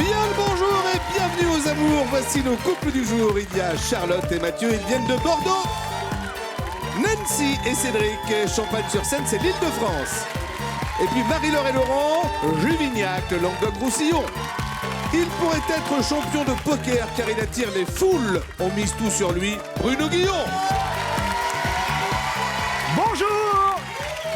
Bien le bonjour et bienvenue aux amours. Voici nos couples du jour. Il y a Charlotte et Mathieu, ils viennent de Bordeaux. Nancy et Cédric, Champagne-sur-Seine, c'est l'Île-de-France. Et puis Marie-Laure et Laurent, Juvignac, le Languedoc-Roussillon. Il pourrait être champion de poker car il attire les foules. On mise tout sur lui, Bruno Guillon. Bonjour!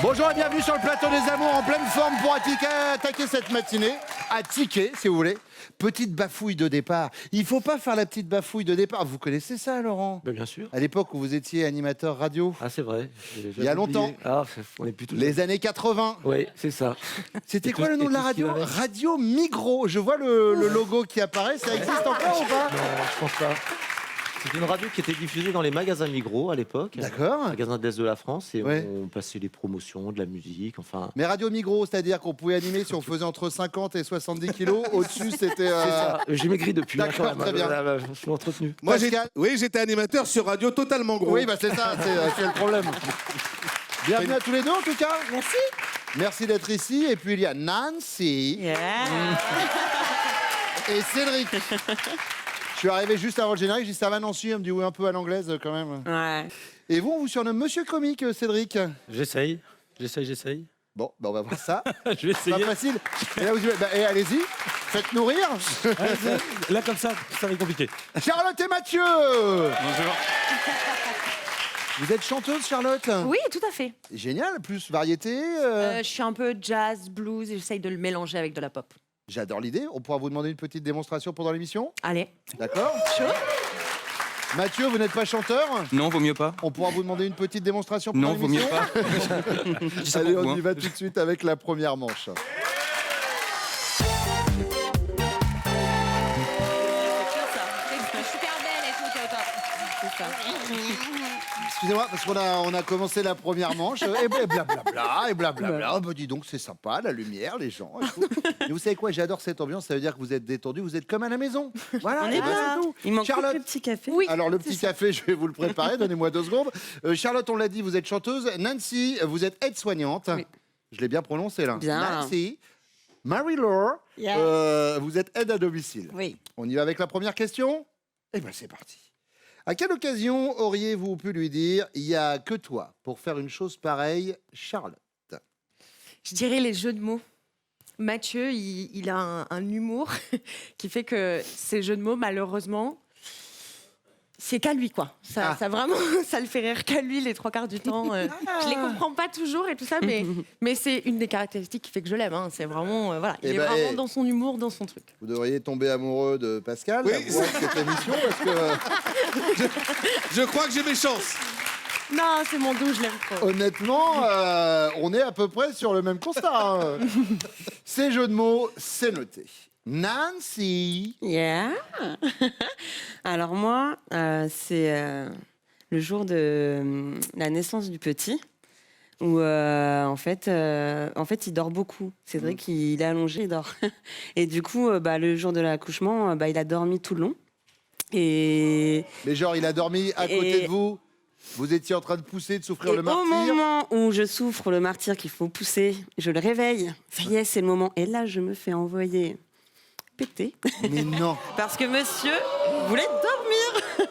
Bonjour et bienvenue sur le plateau des amours en pleine forme pour attaquer cette matinée. À ticker, si vous voulez. Petite bafouille de départ. Il faut pas faire la petite bafouille de départ. Vous connaissez ça, Laurent? Bien sûr. À l'époque où vous étiez animateur radio. Ah, c'est vrai. Il y a longtemps. Ah, on est plutôt... Les années 80. Oui, c'est ça. C'était quoi le nom de la radio? Radio Migros. Je vois le logo qui apparaît. Ça existe encore ou pas? Non, je pense pas. C'était une radio qui était diffusée dans les magasins Migros à l'époque. D'accord. Magasins de l'Est de la France. Et Ouais. on passait les promotions, de la musique, enfin... Mais Radio Migros, c'est-à-dire qu'on pouvait animer si on faisait entre 50 et 70 kilos. Au-dessus, c'était... C'est ça. J'ai maigri depuis. D'accord, très bien. Je suis entretenu. Moi, Pascal. j'étais animateur sur Radio Totalement Gros. Oui, bah c'est ça, c'est le problème. Bienvenue à tous les deux en tout cas. Merci. Merci d'être ici. Et puis il y a Nancy et Cédric. Je suis arrivé juste avant le générique, j'ai dit ça va Nancy, elle me dit oui un peu à l'anglaise quand même. Ouais. Et vous, on vous surnomme Monsieur Comique, Cédric. J'essaye. Bon, bah on va voir ça. Je vais Pas essayer. facile. Et là, et allez-y, faites-nous rire. Là, comme ça va être compliqué. Charlotte et Mathieu. Bonjour. Vous êtes chanteuse, Charlotte? Oui, tout à fait. Génial, plus variété. Je suis un peu jazz, blues, et j'essaye de le mélanger avec de la pop. J'adore l'idée. On pourra vous demander une petite démonstration pendant l'émission. Allez. D'accord. Mathieu, vous n'êtes pas chanteur? Non, vaut mieux pas. On pourra vous demander une petite démonstration pendant Non, vaut mieux l'émission. pas. Je dis ça Allez, pour vous, on y hein. va tout de suite avec la première manche. Super belle et tout, c'est ça. Excusez-moi, parce qu'on a commencé la première manche, et blablabla, et blablabla. Oh, bah, dis donc, c'est sympa, la lumière, les gens. Et tout. Et vous savez quoi, j'adore cette ambiance, ça veut dire que vous êtes détendu, vous êtes comme à la maison. Voilà, On et est ben, bien. c'est tout. Il manque Charlotte. le petit café. Oui. Alors, le petit café, je vais vous le préparer, donnez-moi 2 secondes. Charlotte, on l'a dit, vous êtes chanteuse. Nancy, vous êtes aide-soignante. Oui. Je l'ai bien prononcé, là. Bien. Nancy. Marie-Laure, Yes. vous êtes aide à domicile. Oui. On y va avec la première question? Eh bien, c'est parti. À quelle occasion auriez-vous pu lui dire « Il n'y a que toi pour faire une chose pareille, Charlotte » Je dirais les jeux de mots. Mathieu, il a un humour qui fait que ces jeux de mots, malheureusement, c'est qu'à lui, quoi. Ça vraiment, ça le fait rire qu'à lui les 3/4 du temps. Je les comprends pas toujours et tout ça, mais c'est une des caractéristiques qui fait que je l'aime. Hein. C'est vraiment, voilà, il Eh est ben, vraiment dans son humour, dans son truc. Vous devriez tomber amoureux de Pascal Oui, à voir cette émission parce que, Je crois que j'ai mes chances. Non, c'est mon doux, je l'aime trop. honnêtement, on est à peu près sur le même constat. Hein. Ces jeux de mots, c'est noté. Nancy. Yeah. Alors moi, c'est le jour de la naissance du petit, où en fait, il dort beaucoup. Cédric, il est allongé, il dort. Et du coup, le jour de l'accouchement, il a dormi tout le long. Et Mais genre, il a dormi à côté de vous. Vous étiez en train de pousser, de souffrir le au martyre. moment où je souffre le martyre qu'il faut pousser, je le réveille. Ça y est, c'est le moment. Et là, je me fais envoyer péter. Mais non. Parce que monsieur voulait dormir.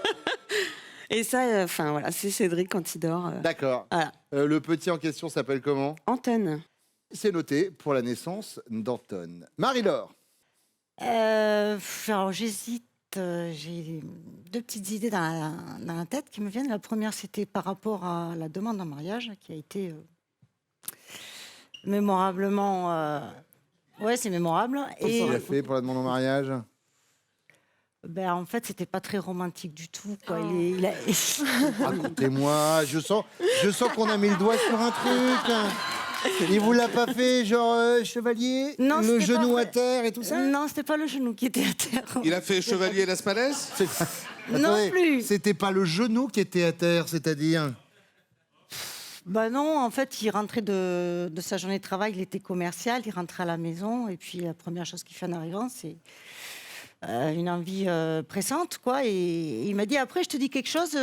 Et ça, enfin voilà, c'est Cédric quand il dort. D'accord. Voilà. Le petit en question s'appelle comment? Anton. C'est noté pour la naissance d'Anton. Marie-Laure. Alors j'hésite, j'ai 2 petites idées dans la tête qui me viennent. La première, c'était par rapport à la demande en mariage qui a été mémorablement... Ouais, c'est mémorable. Qu'est-ce qu'il a fait pour la demande en mariage? En fait, c'était pas très romantique du tout, quoi. Racontez-moi, je sens qu'on a mis le doigt sur un truc. Il vous l'a pas fait, genre chevalier? Non, le c'était genou pas- à terre et tout ça? Non, c'était pas le genou qui était à terre. Il a fait Chevalier Las Palais. Non Attendez, plus. C'était pas le genou qui était à terre, c'est-à-dire? Non, en fait, il rentrait de sa journée de travail, il était commercial, il rentrait à la maison, et puis la première chose qu'il fait en arrivant, c'est une envie pressante, quoi. Et il m'a dit, après, je te dis quelque chose.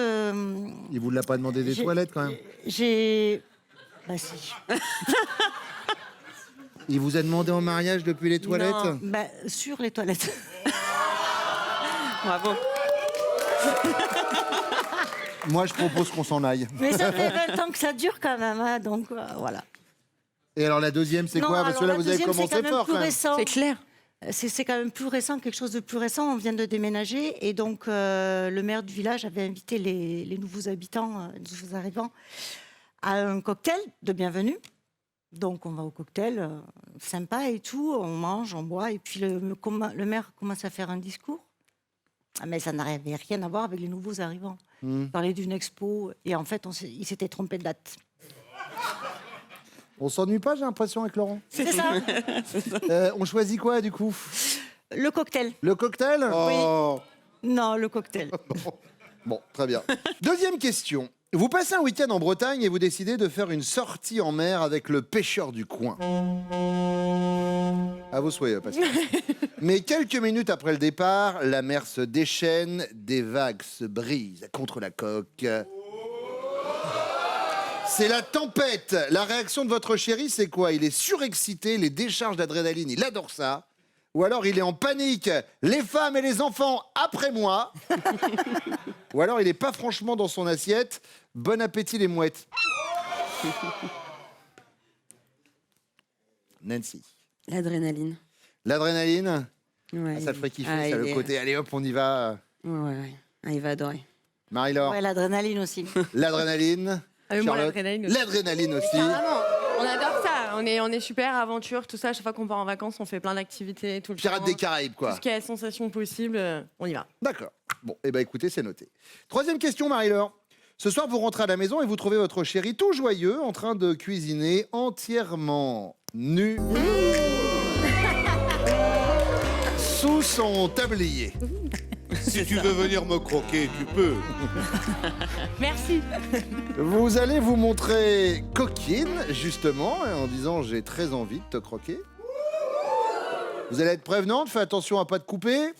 Il vous l'a pas demandé des J'ai- toilettes quand même? J'ai... Bah si. Il vous a demandé en mariage depuis les toilettes? Non. Ben, sur les toilettes. Bravo. Moi, je propose qu'on s'en aille. Mais ça fait 20 ans que ça dure quand même, hein, donc voilà. Et alors la deuxième, c'est Non, quoi? Parce alors que là, la vous avez deuxième, c'est commencé fort plus quand même. récent. C'est clair. C'est quand même plus récent, quelque chose de plus récent. On vient de déménager et donc le maire du village avait invité les nouveaux habitants, les nouveaux arrivants, à un cocktail de bienvenue. Donc on va au cocktail, sympa et tout, on mange, on boit et puis le maire commence à faire un discours. Ah, mais ça n'avait rien à voir avec les nouveaux arrivants. Il parlait d'une expo et en fait il s'était trompé de date. On s'ennuie pas, j'ai l'impression, avec Laurent. C'est ça. On choisit quoi, du coup? Le cocktail. Le cocktail? Oh. Non, le cocktail. Bon, très bien. Deuxième question. Vous passez un week-end en Bretagne et vous décidez de faire une sortie en mer avec le pêcheur du coin. À vos souhaits, Pascal. Mais quelques minutes après le départ, la mer se déchaîne, des vagues se brisent contre la coque. C'est la tempête. La réaction de votre chéri, c'est quoi? Il est surexcité, les décharges d'adrénaline, il adore ça. Ou alors il est en panique, les femmes et les enfants après moi. Ou alors il n'est pas franchement dans son assiette. Bon appétit les mouettes. Nancy. L'adrénaline. L'adrénaline, Ouais, ça te ferait kiffer, ah, ça, il le est- côté allez hop, on y va. Ouais. Ah, il va adorer. Marie-Laure, Ouais, l'adrénaline aussi. l'adrénaline. Ah, mais moi, Charlotte, l'adrénaline aussi. l'adrénaline aussi. Carrément. On adore ça. On est super aventure, tout ça. À chaque fois qu'on part en vacances, on fait plein d'activités tout le Pirates temps. des Caraïbes, Tout quoi. ce qui est sensation possible, on y va. D'accord. Bon, eh ben écoutez, c'est noté. Troisième question, Marie-Laure. Ce soir, vous rentrez à la maison et vous trouvez votre chéri tout joyeux en train de cuisiner entièrement nu sous son tablier. Si tu veux venir me croquer, tu peux. Merci. Vous allez vous montrer coquine, justement, en disant « j'ai très envie de te croquer ». Vous allez être prévenante, fais attention à pas te couper.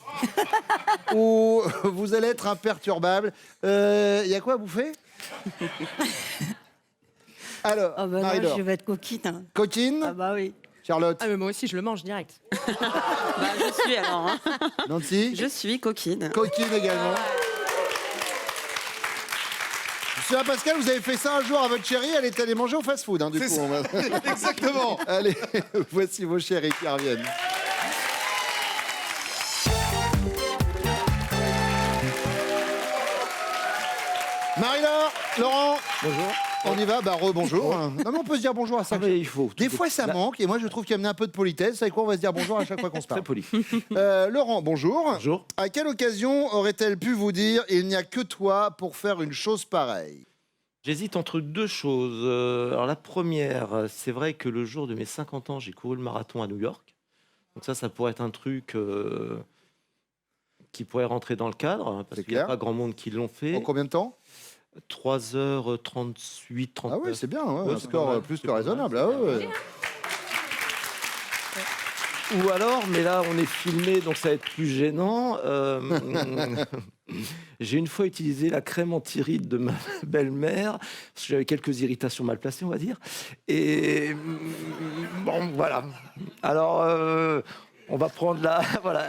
Ou vous allez être imperturbable. Il y a quoi à bouffer? Alors, Ah bah non, Marie-Laure, je vais être coquine. Hein. coquine, Ah bah oui. Charlotte, Ah, mais moi aussi, je le mange direct. Bah, je suis alors. Hein. Nancy, Je suis coquine. coquine également. Monsieur Pascal, vous avez fait ça un jour à votre chérie, elle est allée manger au fast-food, hein, du coup. C'est ça. on va- Exactement. Allez, voici vos chéris qui reviennent. Marie-Laure, Laurent, Bonjour. on y va, bah rebonjour. Non mais on peut se dire bonjour à ça. Ah, mais il faut. Des fois ça Là, manque et moi je trouve qu'il y a un peu de politesse. Vous savez quoi, on va se dire bonjour à chaque fois qu'on se Très parle. poli. Laurent, bonjour. Bonjour. À quelle occasion aurait-elle pu vous dire il n'y a que toi pour faire une chose pareille? J'hésite entre deux choses. Alors la première, c'est vrai que le jour de mes 50 ans, j'ai couru le marathon à New York. Donc ça pourrait être un truc qui pourrait rentrer dans le cadre, hein, parce C'est qu'il n'y a clair. pas grand monde qui l'ont fait. En combien de temps? 3h38, 39. Ah oui, c'est bien, ouais, Ouais, un c'est score pas mal, plus c'est que pas mal, raisonnable. c'est Ah pas ouais. mal. Ou alors, mais là on est filmé, donc ça va être plus gênant. J'ai une fois utilisé la crème anti-rides de ma belle-mère, parce que j'avais quelques irritations mal placées, on va dire. Et bon, voilà. Alors, on va prendre la... Voilà.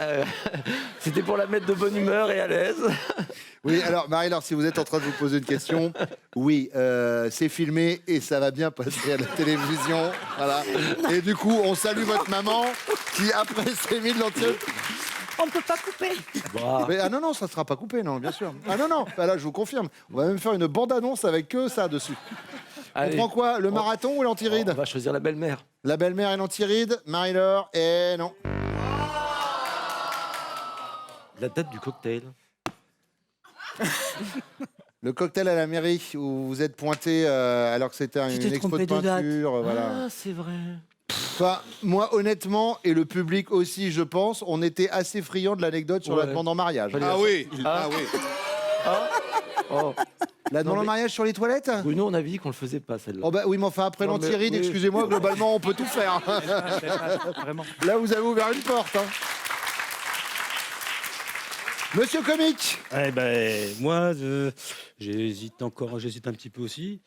C'était pour la mettre de bonne humeur et à l'aise. Oui, alors Marie-Laure, si vous êtes en train de vous poser une question, oui, c'est filmé et ça va bien passer à la télévision. Voilà. Et du coup, on salue votre maman qui, après, s'est mis de l'anti. On ne peut pas couper. Bah, Mais, ah non, non, ça ne sera pas coupé, non, bien sûr. Ah non, non, bah là, je vous confirme. On va même faire une bande-annonce avec que ça dessus. allez, On prend quoi? Le marathon ou on l'antiride? va choisir la belle-mère. La belle-mère et l'antiride, Marie-Laure, et non. La date du cocktail. Le cocktail à la mairie où vous êtes pointé alors que c'était Tu une t'es expo de trompé de date. peinture, voilà. Ah, c'est vrai. Enfin, moi, honnêtement, et le public aussi, je pense, on était assez friands de l'anecdote sur la Ouais. demande en mariage. Fallait- Ah oui. Ah. Ah oui. Oh. La demande Non, en mais- mariage sur les toilettes? Bruno, on a dit qu'on le faisait pas, celle-là. Oh bah oui, mais enfin, après Non, mais- l'antiride, oui. excusez-moi, globalement, on peut tout faire. Vraiment. Là, vous avez ouvert une porte. Hein. Monsieur Comique, Eh ben, moi, j'hésite un petit peu aussi.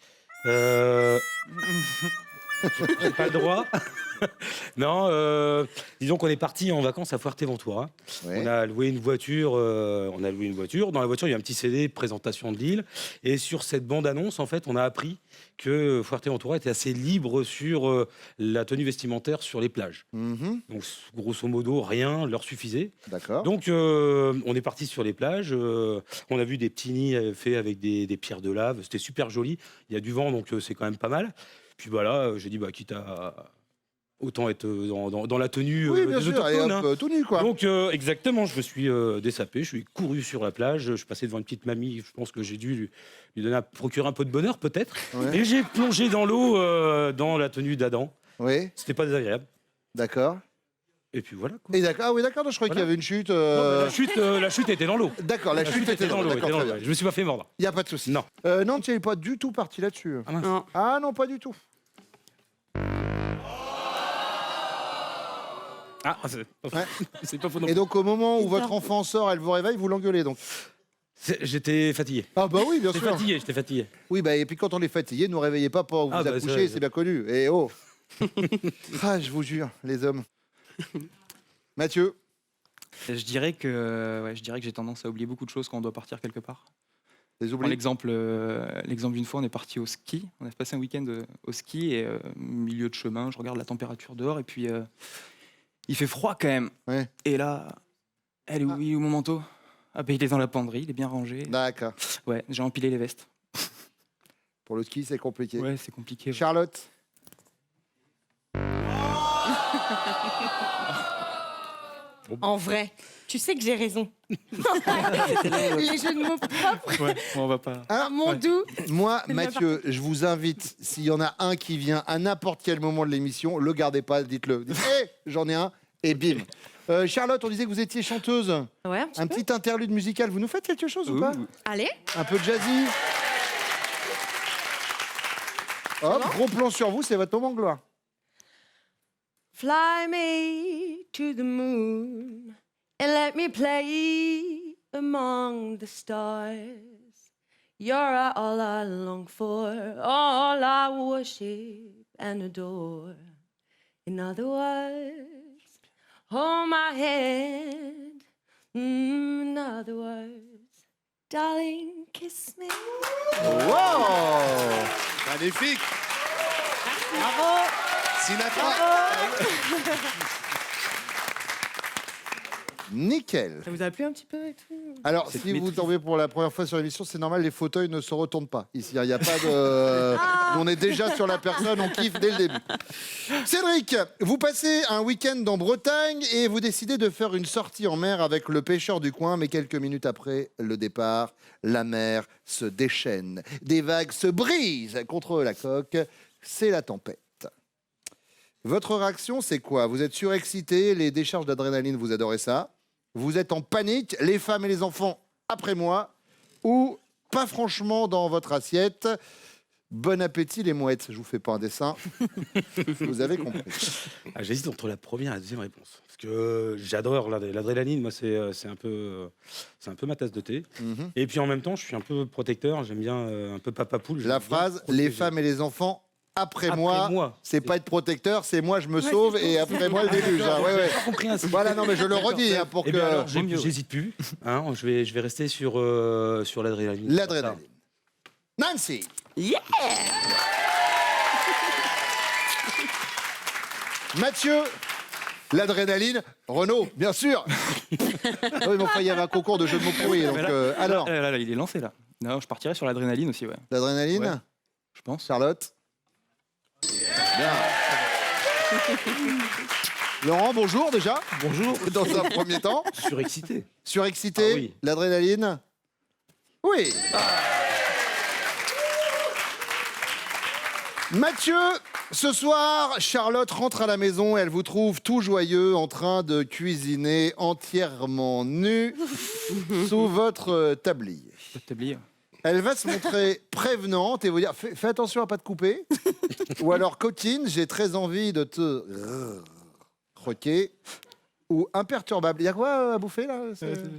J'ai pas le droit. Non, disons qu'on est parti en vacances à Fuerteventura. Ouais. On a loué une voiture. Dans la voiture, il y a un petit CD présentation de l'île. Et sur cette bande-annonce, en fait, on a appris que Fuerteventura était assez libre sur la tenue vestimentaire sur les plages. Mhm. Donc, grosso modo, rien leur suffisait. D'accord. Donc, on est parti sur les plages. On a vu des petits nids faits avec des pierres de lave. C'était super joli. Il y a du vent, donc c'est quand même pas mal. Puis voilà, j'ai dit, quitte à autant être dans la tenue Oui, bien des sûr, allez, autochtones. hop, tout nu, quoi. Donc, exactement, je me suis dessapé, je suis couru sur la plage, je suis passé devant une petite mamie, je pense que j'ai dû lui donner procurer un peu de bonheur, peut-être. Ouais. Et j'ai plongé dans l'eau dans la tenue d'Adam. Oui, C'était pas désagréable. d'accord. Et puis voilà. Quoi. Et d'accord, ah oui, d'accord, non, je croyais qu'il y Voilà. avait une chute. Non, mais la chute était dans l'eau. D'accord, la chute était dans l'eau. D'accord, très bien. Je me suis pas fait mordre. Il n'y a pas de souci. Non. Non, tu n'es pas du tout parti là-dessus. Ah, mince. Non. Ah non, pas du tout. Ah, c'est pas faux. Ouais. C'est pas faux non Et plus. donc, au moment où Et votre ça- enfant sort, elle vous réveille, vous l'engueulez, donc. J'étais fatigué. Ah bah oui, bien sûr. J'étais fatigué. Oui, bah, et puis quand on est fatigué, ne nous réveillez pas pour vous Ah, bah, accoucher, ça- c'est bien connu. Et oh Ah, je vous jure, les hommes. Mathieu, Je dirais que j'ai tendance à oublier beaucoup de choses quand on doit partir quelque part. les Prends oubliés. l'exemple d'une fois, on est parti au ski. On a passé un week-end au ski et milieu de chemin, je regarde la température dehors et puis il fait froid quand même. Ouais. Et là, elle est où, il est où mon manteau? Ah ben il est dans la penderie, il est bien rangé. D'accord. Ouais, j'ai empilé les vestes. Pour le ski, c'est compliqué. Ouais, c'est compliqué. Ouais. Charlotte, En vrai, tu sais que j'ai raison. Les jeux de mots propres, Ouais, bon, on va pas. à mon doux. moi, Mathieu, je vous invite, s'il y en a un qui vient à n'importe quel moment de l'émission, le gardez pas, dites-le. Dites, hé, j'en ai un, et bim. Charlotte, on disait que vous étiez chanteuse. Ouais, Un petit interlude musical, vous nous faites quelque chose ou Ouh. pas? Allez, Un peu de jazzy. Hop, gros plan sur vous, c'est votre moment de gloire. fly me to the moon and let me play among the stars. You're all I long for, all I worship and adore. In other words, hold my hand. In other words, darling, kiss me. Wow! Magnifique. Bravo. Sinatra. Nickel. Ça vous a plu un petit peu et tout? Alors, si vous tombez pour la première fois sur l'émission, c'est normal, les fauteuils ne se retournent pas. Ici, il n'y a pas de... On est déjà sur la personne, on kiffe dès le début. Cédric, vous passez un week-end en Bretagne et vous décidez de faire une sortie en mer avec le pêcheur du coin, mais quelques minutes après le départ, la mer se déchaîne. Des vagues se brisent contre la coque. C'est la tempête. Votre réaction, c'est quoi? Vous êtes surexcité, les décharges d'adrénaline, vous adorez ça. Vous êtes en panique, les femmes et les enfants après moi, ou pas franchement dans votre assiette. Bon appétit les mouettes, je vous fais pas un dessin. Vous avez compris. Ah, j'hésite entre la première et la deuxième réponse. Parce que j'adore l'adrénaline, moi c'est un peu ma tasse de thé. Mhm. Et puis en même temps, je suis un peu protecteur, j'aime bien un peu papa poule. La phrase, les femmes et les enfants après moi, c'est pas être protecteur, c'est moi je me sauve et après moi le déluge. Hein. Ouais, ouais. J'ai pas compris ainsi. Voilà, non mais je le redis hein, pour Eh que... bien alors, Vaut mieux, ouais. j'hésite plus. Hein, je vais rester sur l'adrénaline. L'adrénaline. Nancy. Yeah. Mathieu, l'adrénaline. Renaud, bien sûr. Oui, mais enfin, il y avait un concours de jeux de mots pourris. Donc, Mais là, alors, là, il est lancé là. Non, je partirais sur l'adrénaline aussi, ouais. l'adrénaline, Ouais. Je pense. Charlotte. Bien. Laurent, bonjour déjà. Bonjour. Dans un premier temps. Surexcité. Surexcité, Ah oui. l'adrénaline. Oui. Mathieu, ce soir, Charlotte rentre à la maison et elle vous trouve tout joyeux en train de cuisiner entièrement nu sous votre tablier. Pas de tablier. Elle va se montrer prévenante et vous dire fais attention à pas te couper. Ou alors coquine, j'ai très envie de te croquer. Ou imperturbable. Il y a quoi à bouffer là?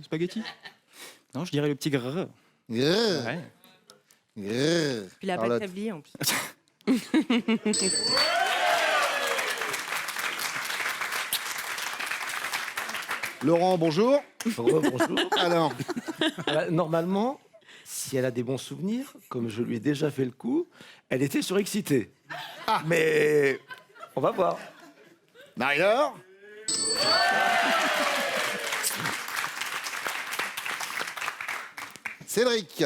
Spaghetti. Non, je dirais le petit grrr. Grrr, Ouais. grrr. Puis la Charlotte. pâte tablier en plus. Laurent, bonjour. Bonjour. Alors, Normalement, si elle a des bons souvenirs, comme je lui ai déjà fait le coup, elle était surexcitée. Mais on va voir. Marie-Laure. Cédric.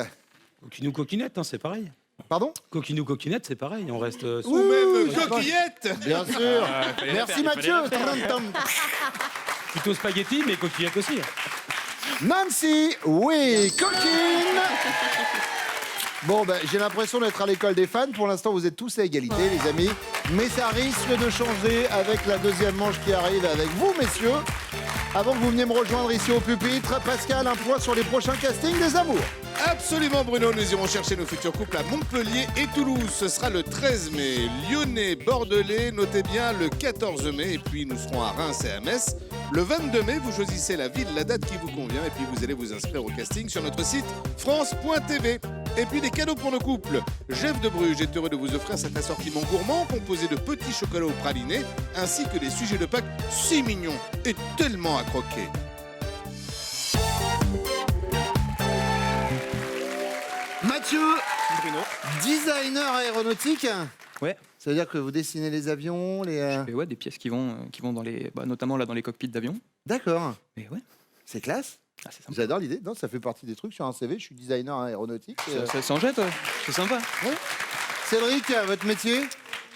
Coquinou coquinette, hein, c'est pareil. Pardon? Coquinou coquinette, c'est pareil. On reste. Ou même coquillette. Bien sûr. Merci Mathieu. Plutôt spaghetti, mais coquillette aussi. Nancy, oui, coquine. Bon, ben, j'ai l'impression d'être à l'école des fans. Pour l'instant, vous êtes tous à égalité, les amis. Mais ça risque de changer avec la deuxième manche qui arrive avec vous, messieurs. Avant que vous veniez me rejoindre ici au pupitre, Pascal, un point sur les prochains castings des amours. Absolument Bruno, nous irons chercher nos futurs couples à Montpellier et Toulouse. Ce sera le 13 mai. Lyonnais, Bordelais, notez bien le 14 mai. Et puis nous serons à Reims et à Metz. Le 22 mai, vous choisissez la ville, la date qui vous convient. Et puis vous allez vous inscrire au casting sur notre site France.tv. Et puis des cadeaux pour nos couples. Jeff de Bruges est heureux de vous offrir cet assortiment gourmand composé de petits chocolats au praliné ainsi que des sujets de Pâques si mignons et tellement à croquer. Mathieu, Bruno. designer aéronautique. Ouais. Ça veut dire que vous dessinez les avions, les... Et ouais, des pièces qui vont dans les, notamment là dans les cockpits d'avion. D'accord. Et ouais, C'est classe. c'est sympa. J'adore l'idée. Non, ça fait partie des trucs sur un CV. Je suis designer aéronautique. Ça s'en jette, ouais. C'est sympa. Cédric, votre métier?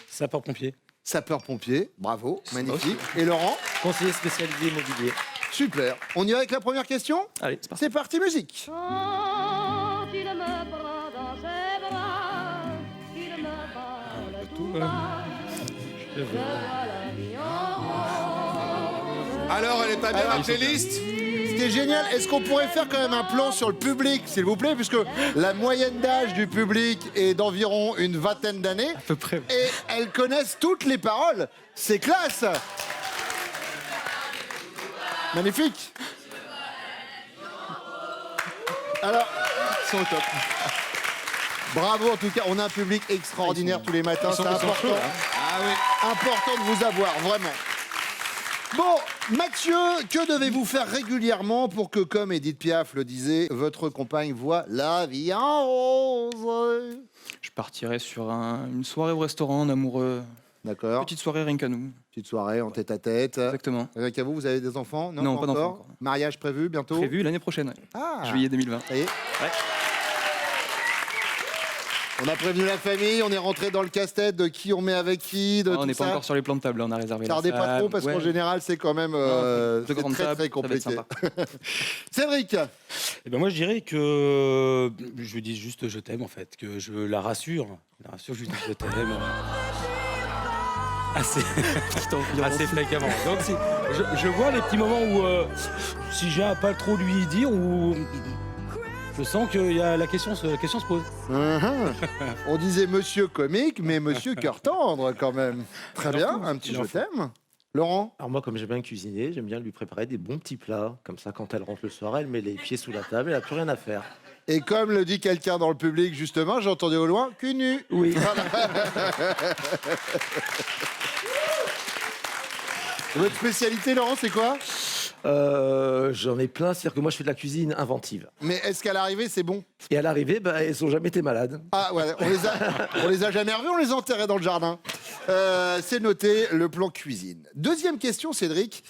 Sapeur-pompier. Sapeur-pompier. Bravo. Magnifique. Et Laurent? Conseiller spécialisé immobilier. Super. On y va avec la première question? Allez, c'est parti. C'est parti, musique. Quand il me prend dans ses bras, il me parle tout bas. Je vois la vie en rose. Alors, elle est pas bien la playlist? Ce qui est génial, est-ce qu'on pourrait faire quand même un plan sur le public, s'il vous plaît, puisque la moyenne d'âge du public est d'environ une vingtaine d'années. À peu près. Et elles connaissent toutes les paroles. C'est classe. Magnifique. Alors, Ils sont au top. bravo en tout cas, on a un public extraordinaire tous les matins, c'est important. chauds, hein. Ah oui. Important de vous avoir, vraiment. Bon, Mathieu, que devez-vous faire régulièrement pour que, comme Edith Piaf le disait, votre compagne voit la vie en rose? Je partirai sur une soirée au restaurant en amoureux. D'accord. Petite soirée rien qu'à nous. Petite soirée en tête à tête. Exactement. Avec vous avez des enfants? Non, pas d'enfants encore. Mariage prévu bientôt? Prévu l'année prochaine, ouais. Ah, Juillet 2020. ça y est. On a prévenu la famille, on est rentré dans le casse-tête de qui on met avec qui, de Ah, tout on n'est ça. pas encore sur les plans de table, là, on a réservé. Tardez la pas salle. trop parce qu'en Ouais. général c'est quand même de c'est grandes très tables, très ça va être compliqué. sympa. Cédric, Eh ben moi, je dirais que je lui dis juste je t'aime en fait, que je la rassure. Je lui dis je t'aime. Assez fréquemment. Donc je vois les petits moments où si j'ai à pas trop lui dire ou je sens que la question se pose. on disait monsieur comique mais monsieur cœur tendre quand même. Très bien, un petit il en je faut. t'aime. Laurent, Alors moi, comme j'aime bien cuisiner, j'aime bien lui préparer des bons petits plats. Comme ça, quand elle rentre le soir, elle met les pieds sous la table, elle n'a plus rien à faire. et comme le dit quelqu'un dans le public justement, j'ai entendu au loin, cul nu. Oui. Votre spécialité Laurent c'est quoi? J'en ai plein, c'est-à-dire que moi, je fais de la cuisine inventive. Mais est-ce qu'à l'arrivée c'est bon? Et à l'arrivée, elles n'ont jamais été malades. Ah ouais, on les a jamais revus, on les a enterrés dans le jardin. C'est noté, le plan cuisine. Deuxième question, Cédric.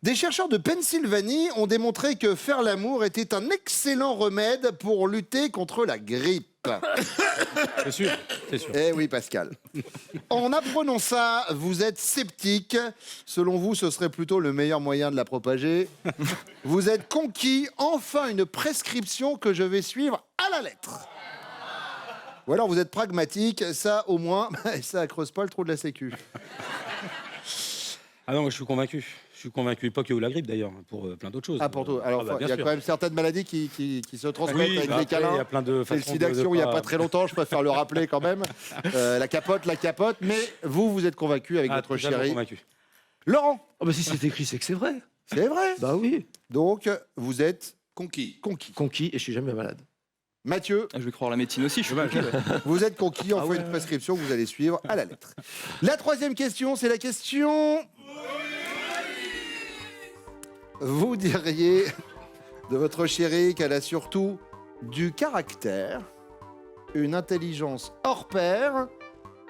Des chercheurs de Pennsylvanie ont démontré que faire l'amour était un excellent remède pour lutter contre la grippe. C'est sûr, c'est sûr. Eh oui, Pascal. En apprenant ça, vous êtes sceptique. Selon vous, ce serait plutôt le meilleur moyen de la propager. Vous êtes conquis. Enfin, une prescription que je vais suivre à la lettre. Ou alors vous êtes pragmatique. Ça, au moins, ça creuse pas le trou de la sécu. Ah non, moi, je suis convaincu. Je suis convaincu, pas que la grippe d'ailleurs, pour plein d'autres choses. Ah, pour tout. Alors, bien il y a sûr. quand même certaines maladies qui se transmettent Oui, avec bah des après, câlins. il y a plein de C'est le façons sida d'action il n'y a pas- pas très longtemps, je préfère le rappeler quand même. La capote. Mais vous êtes convaincu avec votre totalement chérie. convaincu. Laurent, Oh, bah si c'est écrit, c'est que c'est vrai. c'est vrai. Bah oui. Donc, vous êtes Conquis. conquis. Conquis et je suis jamais malade. Mathieu, Ah, je vais croire la médecine aussi, je suis conquis, ouais. vous êtes conquis. Enfin, une prescription que vous allez suivre à la lettre. La troisième question, c'est la question vous diriez de votre chérie qu'elle a surtout du caractère, une intelligence hors pair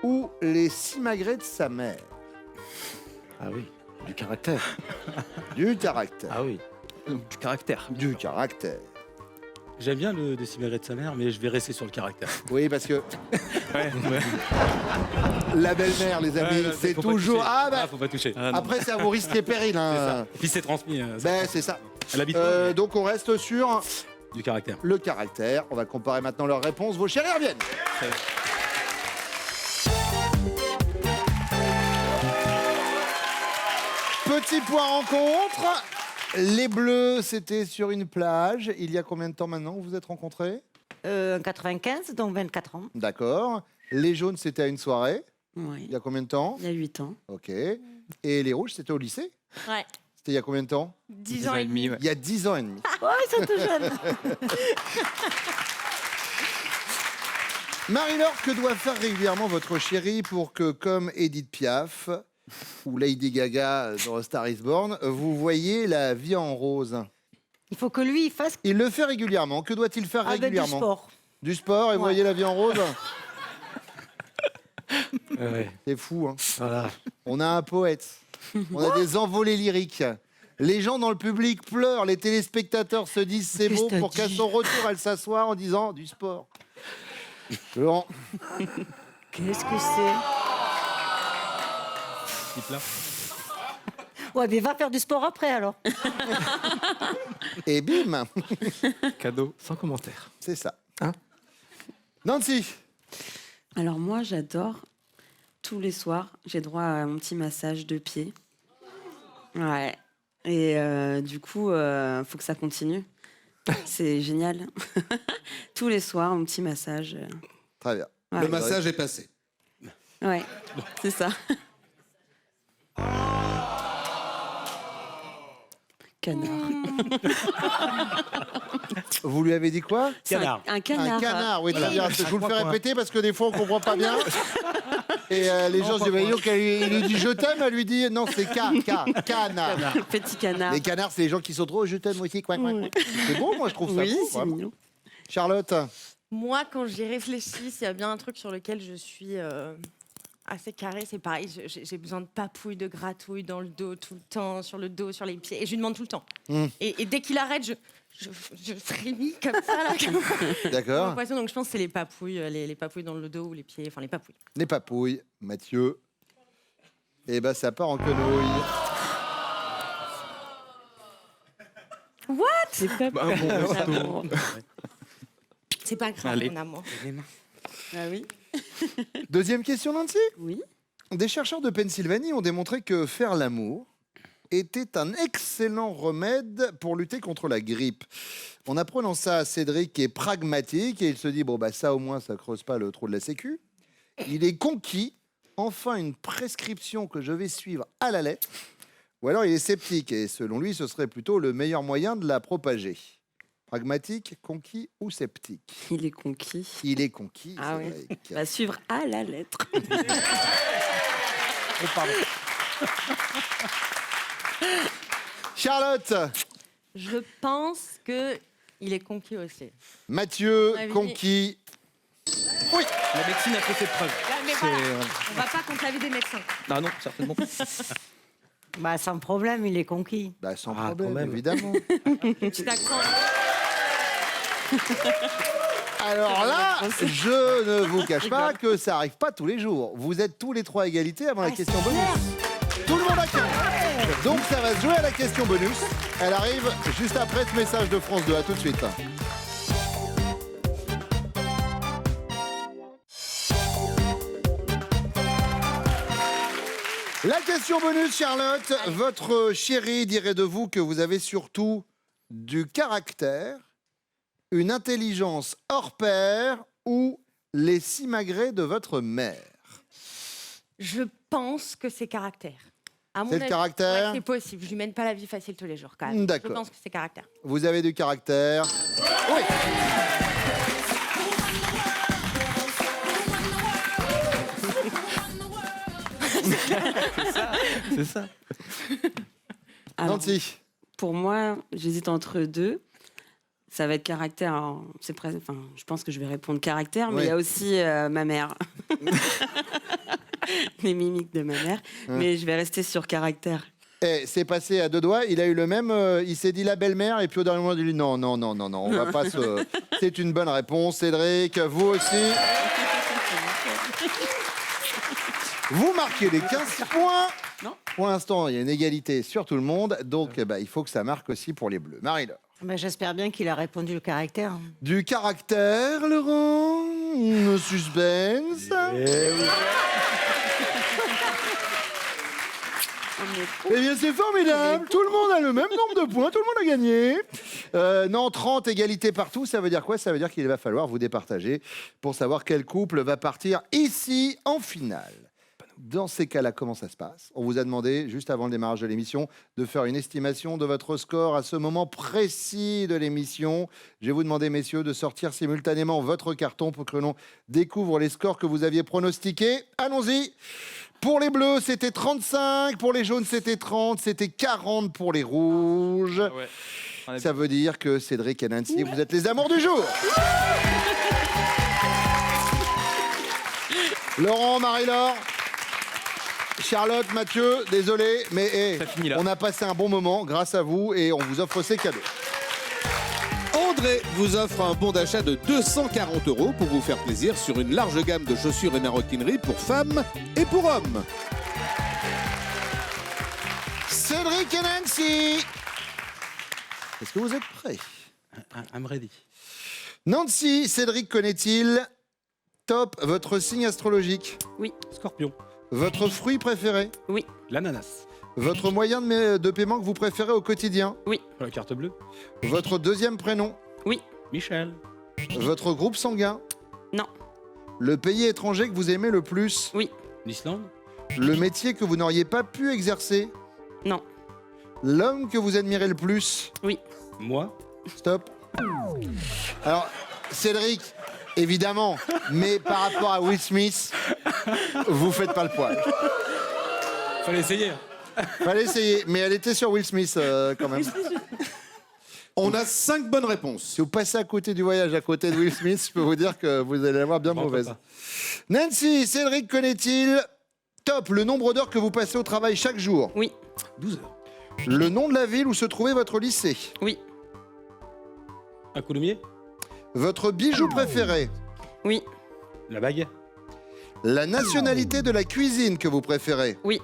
ou les simagrées de sa mère? Ah oui, du caractère. Du caractère. Ah oui. Du caractère. Du caractère. J'aime bien le déciméré de sa mère, mais je vais rester sur le caractère. Oui, parce que Ouais, ouais. la belle-mère, les amis, Ouais, c'est faut pas toujours... toucher. Ah, bah, Faut pas toucher. Ah, non. après, c'est à vos risques et périls. Hein. Et puis c'est transmis. Ben, c'est ça. Elle habite pas, Donc, on reste sur du caractère. le caractère. On va comparer maintenant leurs réponses. Vos chéris reviennent. Petit point rencontre. Les Bleus, c'était sur une plage. Il y a combien de temps maintenant vous vous êtes rencontrés? En 95, donc 24 ans. D'accord. Les Jaunes, c'était à une soirée. Oui. Il y a combien de temps? Il y a 8 ans. Ok. Et les Rouges, c'était au lycée? Ouais. C'était il y a combien de temps? 10 ans et demi. ouais. Il y a 10 ans et demi. Oh, ils sont tout jeunes. Marie-Laure, que doit faire régulièrement votre chéri pour que, comme Edith Piaf ou Lady Gaga dans A Star is Born, vous voyez la vie en rose? Il faut que lui, il fasse Il le fait régulièrement. Que doit-il faire avec du régulièrement? sport. Du sport, et vous Ouais. voyez la vie en rose? Ouais. C'est fou, hein. Voilà. On a un poète. On a des envolées lyriques. Les gens dans le public pleurent. Les téléspectateurs se disent c'est Qu'est-ce beau que t'as pour qu'à dit son retour, elle s'assoie en disant du sport. Laurent, Qu'est-ce que c'est? Type là. Ouais, mais va faire du sport après alors. et bim, Cadeau. Sans commentaire. c'est ça. Hein? Nancy, Alors moi, j'adore. Tous les soirs, j'ai droit à mon petit massage de pied. Ouais. Et du coup, faut que ça continue. C'est génial. Tous les soirs, mon petit massage. très bien. Ouais. Le massage est passé. Ouais, c'est ça. Canard. Vous lui avez dit quoi? C'est Canard. Un canard. Un canard, oui, très bien. Je vous le fais points. répéter parce que des fois on comprend pas bien. Et les gens se disent, bah, dis donc, il lui dit je t'aime, elle lui dit non, c'est canard. Petit canard. Les canards, c'est les gens qui sont trop je t'aime aussi, quoi. C'est beau, moi je trouve ça Oui, beau, c'est vraiment. mignon. Charlotte, Moi, quand j'y réfléchis, s'il y a bien un truc sur lequel je suis assez carré, c'est pareil. J'ai besoin de papouilles, de gratouilles dans le dos tout le temps, sur le dos, sur les pieds. Et je lui demande tout le temps. Et dès qu'il arrête, je frémis comme ça. Là, comme d'accord. un poisson. Donc je pense que c'est les papouilles, les papouilles dans le dos ou les pieds. Enfin, les papouilles. Les papouilles, Mathieu. Et ben ça part en quenouille. C'est pas Bah, bon, J'adore. C'est pas grave, Allez. mon amour. Ah oui. Deuxième question, Nancy. Oui. Des chercheurs de Pennsylvanie ont démontré que faire l'amour était un excellent remède pour lutter contre la grippe. En apprenant ça, Cédric est pragmatique et il se dit bon bah ça au moins ça creuse pas le trou de la sécu. Il est conquis, enfin une prescription que je vais suivre à la lettre. Ou alors il est sceptique et selon lui ce serait plutôt le meilleur moyen de la propager. Pragmatique, conquis ou sceptique? Il est conquis. Il est conquis. Ah oui. Cédric. Va suivre à la lettre. Charlotte, Je pense que il est conquis aussi. Mathieu, Ma vie. conquis. La médecine a fait ses preuves. Mais C'est, voilà, on va pas contre l'avis des médecins. Ah non, certainement. Bah, sans problème, il est conquis. Bah, sans Ah, problème, quand même. évidemment. Petit accent. Alors là, je ne vous cache pas que ça arrive pas tous les jours. Vous êtes tous les trois à égalité avant la question bonus. Tout le monde a 15. Donc ça va se jouer à la question bonus. Elle arrive juste après ce message de France 2. À tout de suite. La question bonus, Charlotte. Votre chéri dirait de vous que vous avez surtout du caractère, une intelligence hors pair ou les simagrées de votre mère. Je pense que c'est caractère. À mon C'est le avis, caractère? ouais, c'est possible. Je lui mène pas la vie facile tous les jours quand même. D'accord. Je pense que c'est caractère. Vous avez du caractère. Oui. C'est ça. Alors, Nancy. pour moi, j'hésite entre deux. Ça va être caractère. Alors, je pense que je vais répondre caractère, mais il y a aussi ma mère. Les mimiques de ma mère. Mais je vais rester sur caractère. C'est passé à deux doigts, il a eu le même, il s'est dit la belle-mère, et puis au dernier moment, il dit non, on va pas se... C'est une bonne réponse, Cédric, vous aussi. Vous marquez les 15 points. Non. Pour l'instant, il y a une égalité sur tout le monde, donc il faut que ça marque aussi pour les Bleus. Marie-Laure. J'espère bien qu'il a répondu le caractère. Du caractère, Laurent. Le suspense. Eh bien, c'est formidable. Tout le monde a le même nombre de points. Tout le monde a gagné. Non, 30 égalités partout. Ça veut dire quoi? Ça veut dire qu'il va falloir vous départager pour savoir quel couple va partir ici en finale. Dans ces cas-là, comment ça se passe? On vous a demandé, juste avant le démarrage de l'émission, de faire une estimation de votre score à ce moment précis de l'émission. Je vais vous demander, messieurs, de sortir simultanément votre carton pour que l'on découvre les scores que vous aviez pronostiqués. Allons-y. Pour les bleus, c'était 35. Pour les jaunes, c'était 30. C'était 40 pour les rouges. Ouais. Ça veut dire que Cédric et Nancy, vous êtes les amours du jour. Laurent, Marie-Laure, Charlotte, Mathieu, désolé, mais on a passé un bon moment grâce à vous et on vous offre ces cadeaux. André vous offre un bon d'achat de 240 € pour vous faire plaisir sur une large gamme de chaussures et maroquinerie pour femmes et pour hommes. Cédric et Nancy, est-ce que vous êtes prêts? I'm ready. Nancy, Cédric connaît-il top votre signe astrologique? Oui. Scorpion. Votre fruit préféré? Oui. L'ananas. Votre moyen de paiement que vous préférez au quotidien? Oui. La carte bleue. Votre deuxième prénom? Oui. Michel. Votre groupe sanguin? Non. Le pays étranger que vous aimez le plus? Oui. L'Islande. Le métier que vous n'auriez pas pu exercer? Non. L'homme que vous admirez le plus? Oui. Moi. Stop. Alors, Cédric, évidemment, mais par rapport à Will Smith, vous faites pas le poil. Fallait essayer. Fallait essayer, mais elle était sur Will Smith quand même. On a 5 bonnes réponses. Si vous passez à côté du voyage, à côté de Will Smith, je peux vous dire que vous allez avoir bien mauvaise. Nancy, Cédric connaît-il top le nombre d'heures que vous passez au travail chaque jour? Oui. 12 heures. Le nom de la ville où se trouvait votre lycée? Oui. Un coulommiers. Votre bijou préféré? Oui. La bague. La nationalité de la cuisine que vous préférez? Oui.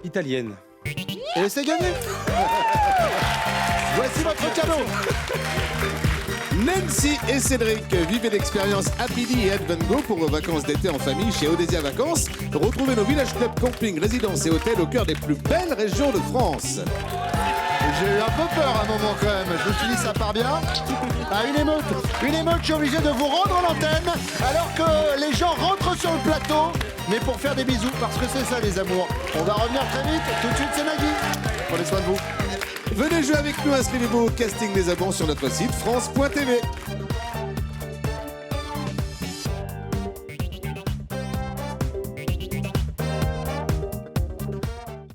Italienne. Et c'est gagné. Voici votre cadeau. Nancy et Cédric, vivez l'expérience Happily et Advengo pour vos vacances d'été en famille chez Odésia Vacances. Retrouvez nos villages clubs, camping, résidences et hôtels au cœur des plus belles régions de France. J'ai eu un peu peur à un moment quand même. Je me suis dit ça part bien. Ah, une émeute, je suis obligé de vous rendre l'antenne alors que les gens rentrent sur le plateau. Mais pour faire des bisous, parce que c'est ça les amours. On va revenir très vite. Tout de suite c'est Nagui. Prenez soin de vous. Venez jouer avec nous, inscrivez-vous au casting des abonnés sur notre site France.tv.